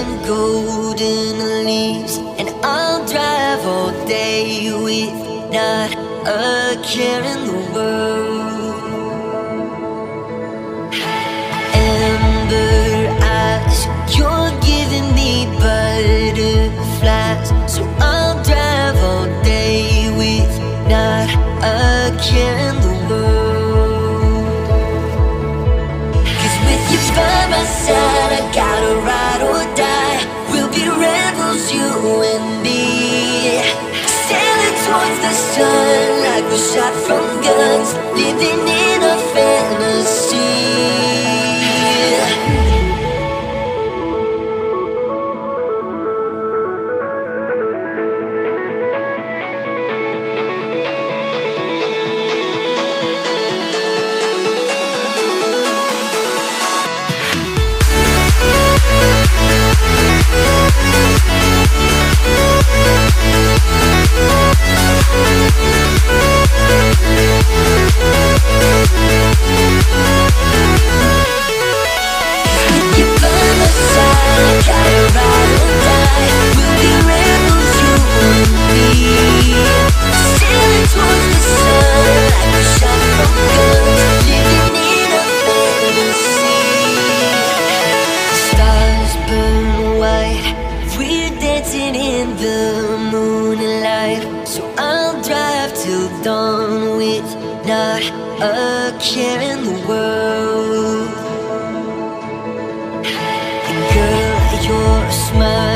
and golden leaves, and I'll drive all day with not a care in the world. Amber eyes, you're giving me butterflies, so I'll drive all day with not a care in the world. 'Cause with you by my side, I gotta ride or die. We'll be rebels, you and me, sailing towards the sun like we're shot from guns, living in a fantasy. In the moonlight, so I'll drive till dawn with not a care in the world. And girl, your smile